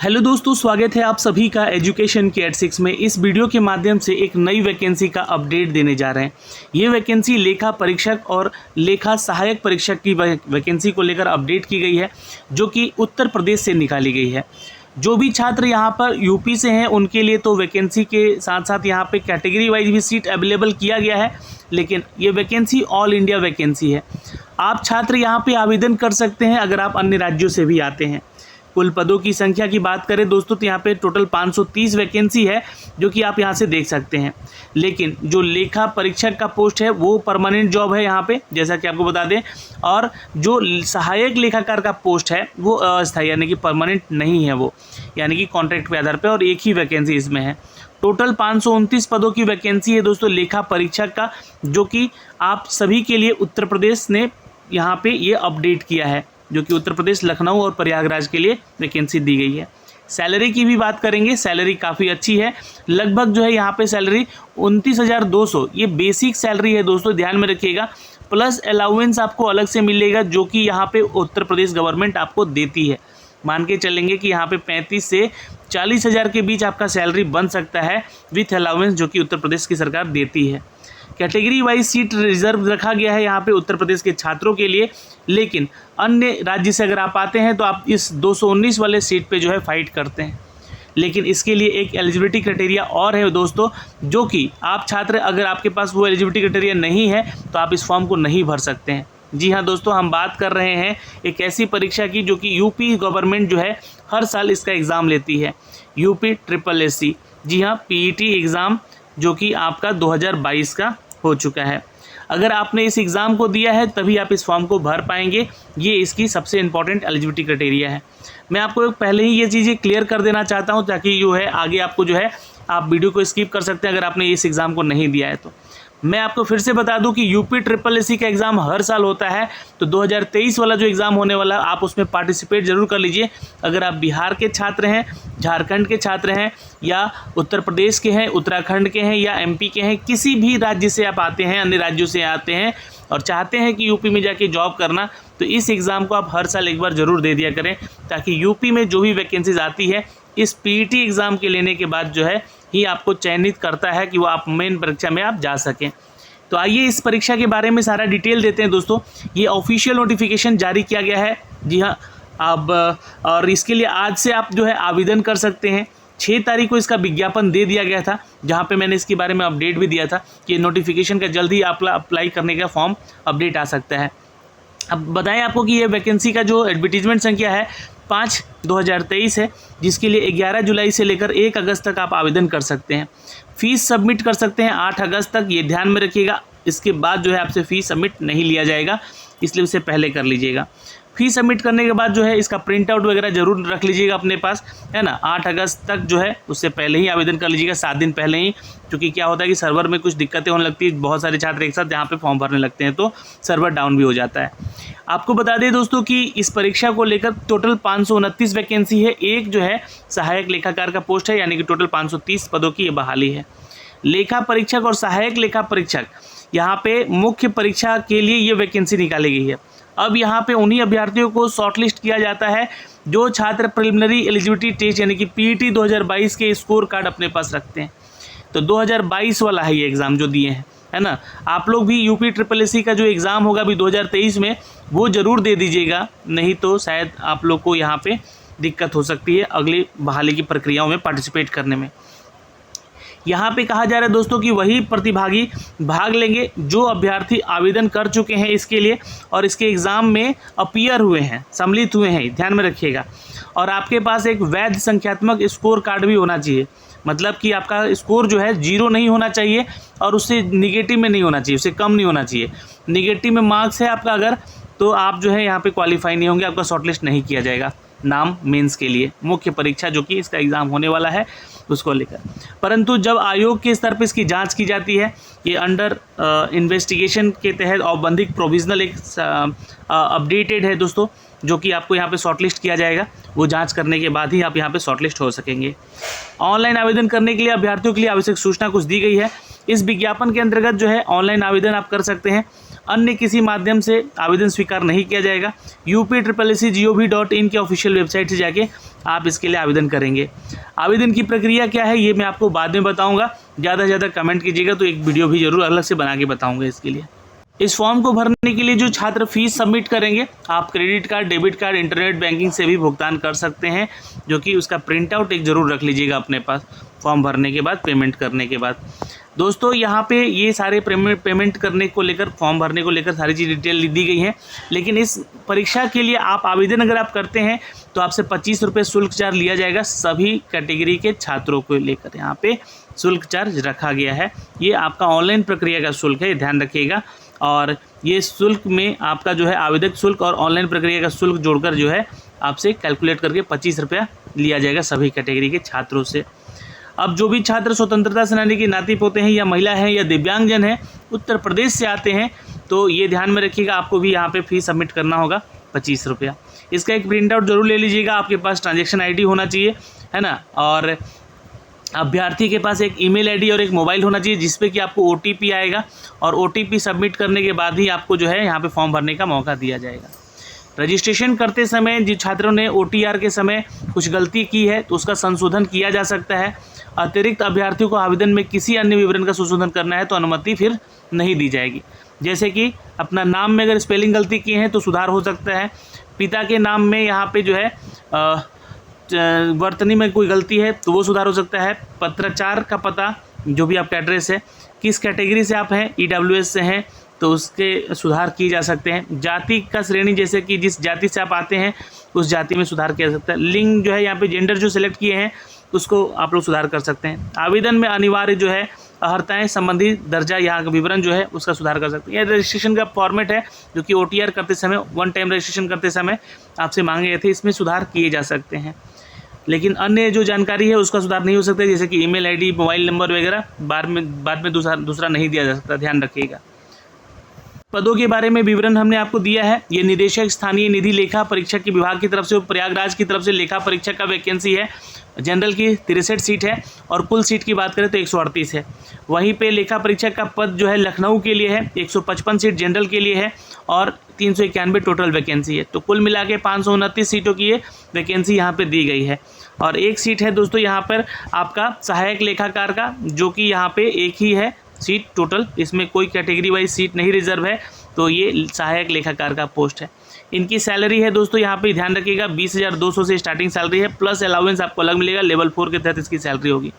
Hello दोस्तों, स्वागत है आप सभी का एजुकेशन के एट 6 में। इस वीडियो के माध्यम से एक नई वैकेंसी का अपडेट देने जा रहे हैं। ये वैकेंसी लेखा परीक्षक और लेखा सहायक परीक्षक की वैकेंसी को लेकर अपडेट की गई है, जो कि उत्तर प्रदेश से निकाली गई है। जो भी छात्र यहाँ पर यूपी से हैं उनके लिए तो वैकेंसी के साथ साथ यहाँ पे कैटेगरी वाइज भी सीट अवेलेबल किया गया है, लेकिन ये वैकेंसी ऑल इंडिया वैकेंसी है। आप छात्र यहाँ पे आवेदन कर सकते हैं अगर आप अन्य राज्यों से भी आते हैं। कुल पदों की संख्या की बात करें दोस्तों तो यहाँ पे टोटल 530 वैकेंसी है, जो कि आप यहाँ से देख सकते हैं। लेकिन जो लेखा परीक्षक का पोस्ट है वो परमानेंट जॉब है यहाँ पे, जैसा कि आपको बता दें। और जो सहायक लेखाकार का पोस्ट है वो अस्थायी यानी कि परमानेंट नहीं है, वो यानी कि कॉन्ट्रैक्ट के आधार पर, और एक ही वैकेंसी इसमें है। टोटल 529 पदों की वैकेंसी है दोस्तों लेखा परीक्षक का, जो कि आप सभी के लिए उत्तर प्रदेश ने यहाँ पे ये अपडेट किया है, जो कि उत्तर प्रदेश, लखनऊ और प्रयागराज के लिए वैकेंसी दी गई है। सैलरी की भी बात करेंगे, सैलरी काफ़ी अच्छी है। लगभग जो है यहाँ पे सैलरी 29,200 ये बेसिक सैलरी है दोस्तों, ध्यान में रखिएगा। प्लस अलाउंस आपको अलग से मिलेगा, जो कि यहाँ पे उत्तर प्रदेश गवर्नमेंट आपको देती है। मान के चलेंगे कि यहाँ पे 35 से 40 हज़ार के बीच आपका सैलरी बन सकता है विथ अलाउंस, जो कि उत्तर प्रदेश की सरकार देती है। कैटेगरी वाइज सीट रिजर्व रखा गया है यहाँ पे उत्तर प्रदेश के छात्रों के लिए, लेकिन अन्य राज्य से अगर आप आते हैं तो आप इस 219 वाले सीट पे जो है फाइट करते हैं। लेकिन इसके लिए एक एलिजिबिलिटी क्राइटेरिया और है दोस्तों, जो कि आप छात्र अगर आपके पास वो एलिजिबिलिटी क्राइटेरिया नहीं है तो आप इस फॉर्म को नहीं भर सकते हैं। जी हाँ दोस्तों, हम बात कर रहे हैं एक ऐसी परीक्षा की जो कि यूपी गवर्नमेंट जो है हर साल इसका एग्ज़ाम लेती है, यूपी SSSC। जी हाँ, पीईटी एग्ज़ाम, जो कि आपका 2022 का हो चुका है। अगर आपने इस एग्ज़ाम को दिया है तभी आप इस फॉर्म को भर पाएंगे। ये इसकी सबसे इम्पॉर्टेंट एलिजिबिलिटी क्राइटेरिया है। मैं आपको पहले ही ये चीज़ें क्लियर कर देना चाहता हूँ, ताकि जो है आगे आपको जो है आप वीडियो को स्किप कर सकते हैं अगर आपने इस एग्ज़ाम को नहीं दिया है तो। मैं आपको फिर से बता दूं कि यूपी SSSC का एग्ज़ाम हर साल होता है, तो 2023 वाला जो एग्ज़ाम होने वाला है आप उसमें पार्टिसिपेट ज़रूर कर लीजिए। अगर आप बिहार के छात्र हैं, झारखंड के छात्र हैं, या उत्तर प्रदेश के हैं, उत्तराखंड के हैं, या एमपी के हैं, किसी भी राज्य से आप आते हैं, अन्य राज्यों से आते हैं और चाहते हैं कि यूपी में जाके जॉब करना, तो इस एग्ज़ाम को आप हर साल एक बार ज़रूर दे दिया करें, ताकि यूपी में जो भी वैकेंसीज आती है इस पीईटी एग्ज़ाम के लेने के बाद जो है ही आपको चयनित करता है कि वो आप मेन परीक्षा में आप जा सकें। तो आइए इस परीक्षा के बारे में सारा डिटेल देते हैं दोस्तों। ये ऑफिशियल नोटिफिकेशन जारी किया गया है। जी हाँ, अब और इसके लिए आज से आप जो है आवेदन कर सकते हैं। 6 तारीख को इसका विज्ञापन दे दिया गया था, जहाँ पे मैंने इसके बारे में अपडेट भी दिया था कि नोटिफिकेशन का जल्द ही अप्लाई करने का फॉर्म अपडेट आ सकता है। अब बताएं आपको कि ये वैकेंसी का जो एडवर्टीजमेंट संख्या है 5/2023 है, जिसके लिए 11 जुलाई से लेकर 1 अगस्त तक आप आवेदन कर सकते हैं। फ़ीस सबमिट कर सकते हैं 8 अगस्त तक, ये ध्यान में रखिएगा। इसके बाद जो है आपसे फ़ीस सबमिट नहीं लिया जाएगा, इसलिए उसे पहले कर लीजिएगा। फ़ीस सबमिट करने के बाद जो है इसका प्रिंट आउट वगैरह ज़रूर रख लीजिएगा अपने पास, है ना। 8 अगस्त तक जो है उससे पहले ही आवेदन कर लीजिएगा, 7 दिन पहले ही, क्योंकि क्या होता है कि सर्वर में कुछ दिक्कतें होने लगती है, बहुत सारे छात्र एक साथ यहाँ पे फॉर्म भरने लगते हैं तो सर्वर डाउन भी हो जाता है। आपको बता दें दोस्तों कि इस परीक्षा को लेकर टोटल 529 वैकेंसी है। एक जो है सहायक लेखाकार का पोस्ट है, यानी कि टोटल 530 पदों की ये बहाली है। लेखा परीक्षक और सहायक लेखा परीक्षक, यहाँ पे मुख्य परीक्षा के लिए ये वैकेंसी निकाली गई है। अब यहाँ पे उन्हीं अभ्यर्थियों को शॉर्टलिस्ट किया जाता है जो छात्र प्रिलिमिनरी एलिजिबिलिटी टेस्ट यानी कि पीईटी 2022 के स्कोर कार्ड अपने पास रखते हैं। तो 2022 वाला है ये एग्ज़ाम जो दिए हैं, है ना। आप लोग भी यूपी SSSC का जो एग्ज़ाम होगा अभी 2023 में वो ज़रूर दे दीजिएगा, नहीं तो शायद आप लोग को यहाँ पे दिक्कत हो सकती है अगली बहाली की प्रक्रियाओं में पार्टिसिपेट करने में। यहाँ पे कहा जा रहा है दोस्तों कि वही प्रतिभागी भाग लेंगे जो अभ्यर्थी आवेदन कर चुके हैं इसके लिए और इसके एग्ज़ाम में अपीयर हुए हैं, सम्मिलित हुए हैं, ध्यान में रखिएगा। और आपके पास एक वैध संख्यात्मक स्कोर कार्ड भी होना चाहिए, मतलब कि आपका स्कोर जो है 0 नहीं होना चाहिए और उससे निगेटिव में नहीं होना चाहिए, उससे कम नहीं होना चाहिए। निगेटिव में मार्क्स है आपका अगर, तो आप जो है यहाँ पे क्वालिफाई नहीं होंगे, आपका शॉर्टलिस्ट नहीं किया जाएगा नाम मेंस के लिए, मुख्य परीक्षा जो कि इसका एग्ज़ाम होने वाला है उसको लेकर। परंतु जब आयोग के स्तर पर इसकी जांच की जाती है, ये अंडर इन्वेस्टिगेशन के तहत औपबंधिक प्रोविजनल एक अपडेटेड है दोस्तों, जो कि आपको यहाँ पे शॉर्टलिस्ट किया जाएगा। वो जांच करने के बाद ही आप यहाँ पे शॉर्टलिस्ट हो सकेंगे। ऑनलाइन आवेदन करने के लिए अभ्यर्थियों के लिए आवश्यक सूचना कुछ दी गई है। इस विज्ञापन के अंतर्गत जो है ऑनलाइन आवेदन आप कर सकते हैं। अन्य किसी माध्यम से आवेदन स्वीकार नहीं किया जाएगा। upsssgov.in के ऑफिशियल वेबसाइट से जाके आप इसके लिए आवेदन करेंगे। आवेदन की प्रक्रिया क्या है ये मैं आपको बाद में बताऊंगा। ज़्यादा से ज़्यादा कमेंट कीजिएगा तो एक वीडियो भी जरूर अलग से बना के बताऊंगा इसके लिए। इस फॉर्म को भरने के लिए जो छात्र फीस सबमिट करेंगे, आप credit card, debit card, internet banking से भी भुगतान कर सकते हैं, जो कि उसका प्रिंट आउट एक ज़रूर रख लीजिएगा अपने पास फॉर्म भरने के बाद, पेमेंट करने के बाद। दोस्तों यहाँ पे ये सारे पेमेंट करने को लेकर, फॉर्म भरने को लेकर सारी चीज़ डिटेल दी गई है। लेकिन इस परीक्षा के लिए आप आवेदन अगर आप करते हैं तो आपसे 25 रुपये शुल्क चार्ज लिया जाएगा। सभी कैटेगरी के छात्रों को लेकर यहाँ पे शुल्क चार्ज रखा गया है। ये आपका ऑनलाइन प्रक्रिया का शुल्क है, ध्यान रखिएगा। और ये शुल्क में आपका जो है आवेदक शुल्क और ऑनलाइन प्रक्रिया का शुल्क जोड़कर जो है आपसे कैलकुलेट करके 25 रुपया लिया जाएगा सभी कैटेगरी के छात्रों से। अब जो भी छात्र स्वतंत्रता सेनानी के नाती पोते हैं या महिला हैं या दिव्यांगजन हैं, उत्तर प्रदेश से आते हैं, तो ये ध्यान में रखिएगा, आपको भी यहाँ पे फीस सबमिट करना होगा 25 रुपया। इसका एक प्रिंट आउट जरूर ले लीजिएगा, आपके पास ट्रांजैक्शन ID होना चाहिए, है ना। और अभ्यर्थी के पास एक ईमेल ID और एक मोबाइल होना चाहिए जिस पे कि आपको OTP आएगा, और OTP सबमिट करने के बाद ही आपको जो है यहाँ पे फॉर्म भरने का मौका दिया जाएगा। रजिस्ट्रेशन करते समय जिन छात्रों ने OTR के समय कुछ गलती की है तो उसका संशोधन किया जा सकता है। अतिरिक्त अभ्यर्थियों को आवेदन में किसी अन्य विवरण का संशोधन करना है तो अनुमति फिर नहीं दी जाएगी। जैसे कि अपना नाम में अगर स्पेलिंग गलती किए हैं तो सुधार हो सकता है। पिता के नाम में यहाँ पे जो है वर्तनी में कोई गलती है तो वो सुधार हो सकता है। पत्राचार का पता, जो भी आपका एड्रेस है, किस कैटेगरी से आप हैं, EWS से हैं तो उसके सुधार किए जा सकते हैं। जाति का श्रेणी, जैसे कि जिस जाति से आप आते हैं उस जाति में सुधार किया जा सकता है। लिंग जो है यहाँ पे जेंडर जो सिलेक्ट किए हैं उसको आप लोग सुधार कर सकते हैं। आवेदन में अनिवार्य जो है अर्हताएँ संबंधी दर्जा, यहाँ का विवरण जो है उसका सुधार कर सकते हैं। यह रजिस्ट्रेशन का फॉर्मेट है जो कि OTR करते समय, वन टाइम रजिस्ट्रेशन करते समय आपसे मांगे गए थे, इसमें सुधार किए जा सकते हैं। लेकिन अन्य जो जानकारी है उसका सुधार नहीं हो सकता, जैसे कि ईमेल ID, मोबाइल नंबर वगैरह बाद में दूसरा नहीं दिया जा सकता, ध्यान रखिएगा। पदों के बारे में विवरण हमने आपको दिया है। ये निदेशक स्थानीय निधि लेखा परीक्षक के विभाग की तरफ से, प्रयागराज की तरफ से लेखा परीक्षक का वैकेंसी है। जनरल की 63 सीट है और कुल सीट की बात करें तो 138 है। वहीं पे लेखा परीक्षक का पद जो है लखनऊ के लिए है, 155 सीट जनरल के लिए है और 391 टोटल वैकेंसी है। तो कुल मिला के 529 सीटों की ये वैकेंसी यहाँ पे दी गई है। और एक सीट है दोस्तों यहाँ पर आपका सहायक लेखाकार का, जो कि यहाँ पे एक ही है सीट टोटल, इसमें कोई कैटेगरी वाइज सीट नहीं रिजर्व है, तो ये सहायक लेखाकार का पोस्ट है। इनकी सैलरी है दोस्तों यहाँ पे ध्यान रखिएगा, 20,200 से स्टार्टिंग सैलरी है, प्लस अलाउंस आपको अलग मिलेगा। लेवल 4 के तहत इसकी सैलरी होगी।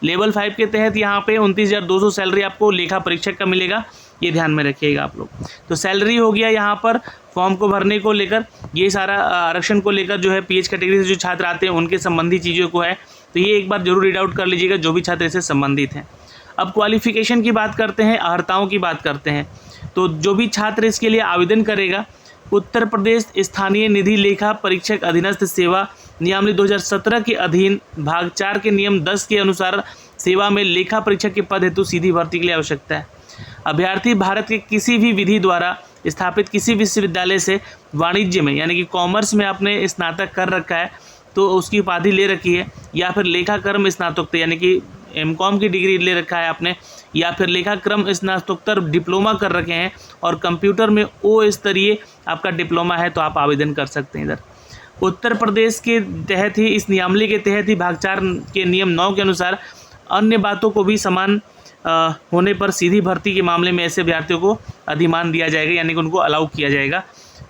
लेवल 5 के तहत यहाँ पे 29,200 सैलरी आपको लेखा परीक्षक का मिलेगा, ये ध्यान में रखिएगा आप लोग। तो सैलरी हो गया यहाँ पर फॉर्म को भरने को लेकर, ये सारा आरक्षण को लेकर जो है PH कैटेगरी से जो छात्र आते हैं उनके संबंधी चीज़ों को है, तो ये एक बार जरूर रीड आउट कर लीजिएगा जो भी छात्र इससे संबंधित हैं। अब क्वालिफिकेशन की बात करते हैं, अर्हताओं की बात करते हैं। तो जो भी छात्र इसके लिए आवेदन करेगा, उत्तर प्रदेश स्थानीय निधि लेखा परीक्षक अधीनस्थ सेवा नियमावली 2017 के अधीन भाग 4 के नियम 10 के अनुसार सेवा में लेखा परीक्षक के पद हेतु सीधी भर्ती के लिए आवश्यकता है। अभ्यर्थी भारत के किसी भी विधि द्वारा स्थापित किसी विश्वविद्यालय से वाणिज्य में यानी कि कॉमर्स में आपने स्नातक कर रखा है तो उसकी उपाधि ले रखी है, या फिर लेखाक्रम स्नातकोत्तर यानी कि MCOM की डिग्री ले रखा है आपने, या फिर लेखाक्रम स्नातकोत्तर डिप्लोमा कर रखे हैं और कंप्यूटर में O स्तरीय आपका डिप्लोमा है तो आप आवेदन कर सकते हैं। इधर उत्तर प्रदेश के तहत ही, इस नियमावली के तहत ही भाग 4 के नियम 9 के अनुसार अन्य बातों को भी समान होने पर सीधी भर्ती के मामले में ऐसे अभ्यर्थियों को अधिमान दिया जाएगा, यानी कि उनको अलाउ किया जाएगा।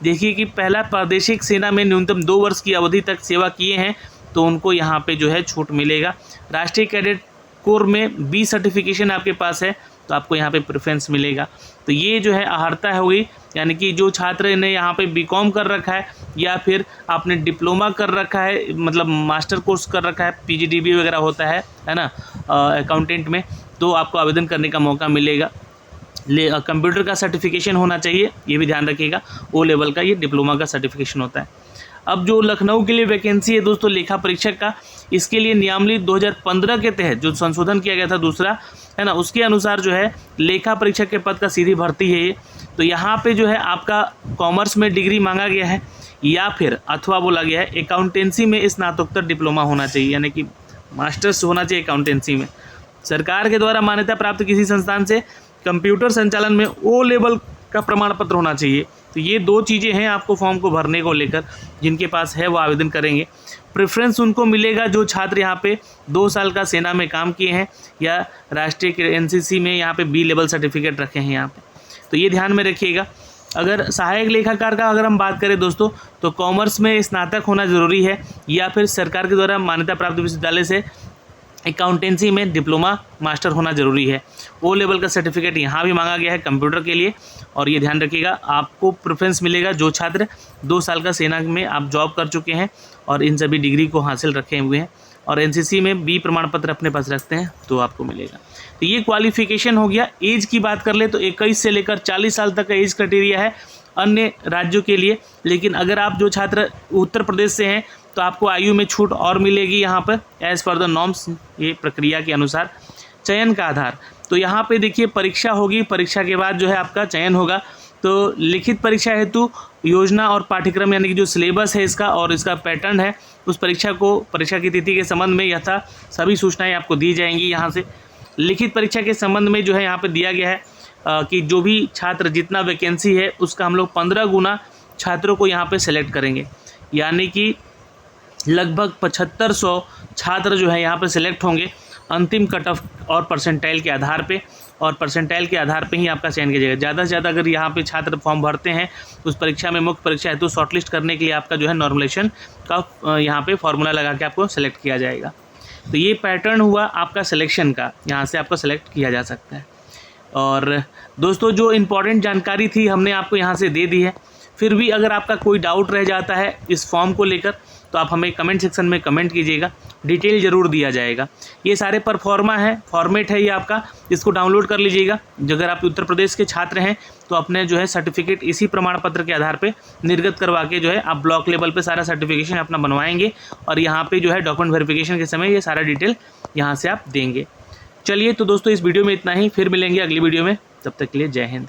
देखिए कि पहला प्रादेशिक सेना में न्यूनतम 2 वर्ष की अवधि तक सेवा किए हैं तो उनको यहाँ पे जो है छूट मिलेगा। राष्ट्रीय कैडेट कोर में B सर्टिफिकेशन आपके पास है तो आपको यहाँ पे प्रेफरेंस मिलेगा। तो ये जो है अर्हता होगी, यानी कि जो छात्र ने यहाँ पे BCom कर रखा है या फिर आपने डिप्लोमा कर रखा है, मतलब मास्टर कोर्स कर रखा है, PGDB वगैरह होता है ना अकाउंटेंट में, तो आपको आवेदन करने का मौका मिलेगा। कंप्यूटर का सर्टिफिकेशन होना चाहिए, ये भी ध्यान रखिएगा। O लेवल का ये डिप्लोमा का सर्टिफिकेशन होता है। अब जो लखनऊ के लिए वैकेंसी है दोस्तों लेखा परीक्षक का, इसके लिए नियमावली 2015 के तहत जो संशोधन किया गया था दूसरा, है ना, उसके अनुसार जो है लेखा परीक्षक के पद का सीधी भर्ती है ये। तो यहाँ पे जो है आपका कॉमर्स में डिग्री मांगा गया है या फिर अथवा बोला गया है अकाउंटेंसी में स्नातकोत्तर डिप्लोमा होना चाहिए, यानी कि मास्टर्स होना चाहिए अकाउंटेंसी में। सरकार के द्वारा मान्यता प्राप्त किसी संस्थान से कंप्यूटर संचालन में O लेवल का प्रमाण पत्र होना चाहिए। तो ये 2 चीज़ें हैं आपको फॉर्म को भरने को लेकर, जिनके पास है वो आवेदन करेंगे। प्रेफरेंस उनको मिलेगा जो छात्र यहाँ पे 2 साल का सेना में काम किए हैं या राष्ट्रीय एनसीसी में यहाँ पे बी लेवल सर्टिफिकेट रखे हैं यहाँ पे, तो ये ध्यान में रखिएगा। अगर सहायक लेखाकार का अगर हम बात करें दोस्तों, तो कॉमर्स में स्नातक होना ज़रूरी है या फिर सरकार के द्वारा मान्यता प्राप्त विश्वविद्यालय से अकाउंटेंसी में डिप्लोमा मास्टर होना ज़रूरी है। ओ लेवल का सर्टिफिकेट यहाँ भी मांगा गया है कंप्यूटर के लिए। और ये ध्यान रखिएगा, आपको प्रेफरेंस मिलेगा जो छात्र 2 साल का सेना में आप जॉब कर चुके हैं और इन सभी डिग्री को हासिल रखे हुए हैं और एनसीसी में बी प्रमाण पत्र अपने पास रखते हैं तो आपको मिलेगा। तो ये क्वालिफिकेशन हो गया। एज की बात कर ले तो 21 से लेकर 40 साल तक का एज क्राइटेरिया है अन्य राज्यों के लिए, लेकिन अगर आप जो छात्र उत्तर प्रदेश से हैं तो आपको आयु में छूट और मिलेगी यहाँ पर एज़ पर द नॉर्म्स, ये प्रक्रिया के अनुसार। चयन का आधार, तो यहाँ पे देखिए परीक्षा होगी, परीक्षा के बाद जो है आपका चयन होगा। तो लिखित परीक्षा हेतु योजना और पाठ्यक्रम यानी कि जो सिलेबस है इसका और इसका पैटर्न है, उस परीक्षा की तिथि के संबंध में यथा सभी सूचनाएं आपको दी जाएंगी यहाँ से। लिखित परीक्षा के संबंध में जो है यहाँ पे दिया गया है कि जो भी छात्र जितना वैकेंसी है उसका हम लोग 15 गुना छात्रों को यहाँ पे सेलेक्ट करेंगे, यानी कि लगभग 7500 छात्र जो है यहाँ पे सिलेक्ट होंगे अंतिम कट ऑफ और परसेंटाइल के आधार पे, और परसेंटाइल के आधार पे ही आपका चयन किया जाएगा। ज़्यादा से ज़्यादा अगर यहाँ पे छात्र फॉर्म भरते हैं उस परीक्षा में, मुख्य परीक्षा है, तो शॉर्टलिस्ट करने के लिए आपका जो है नॉर्मलाइजेशन का यहाँ पे फॉर्मूला लगा के आपको सेलेक्ट किया जाएगा। तो ये पैटर्न हुआ आपका सिलेक्शन का, यहाँ से आपको सेलेक्ट किया जा सकता है। और दोस्तों जो इम्पॉर्टेंट जानकारी थी हमने आपको यहाँ से दे दी है। फिर भी अगर आपका कोई डाउट रह जाता है इस फॉर्म को लेकर तो आप हमें कमेंट सेक्शन में कमेंट कीजिएगा, डिटेल ज़रूर दिया जाएगा। ये सारे परफॉर्मा है, फॉर्मेट है ये आपका, इसको डाउनलोड कर लीजिएगा। अगर आप उत्तर प्रदेश के छात्र हैं तो अपने जो है सर्टिफिकेट इसी प्रमाण पत्र के आधार पे निर्गत करवा के जो है आप ब्लॉक लेवल पे सारा सर्टिफिकेशन अपना बनवाएंगे और यहाँ पे जो है डॉक्यूमेंट वेरिफिकेशन के समय ये सारा डिटेल यहाँ से आप देंगे। चलिए तो दोस्तों इस वीडियो में इतना ही, फिर मिलेंगे अगली वीडियो में, तब तक के लिए जय हिंद।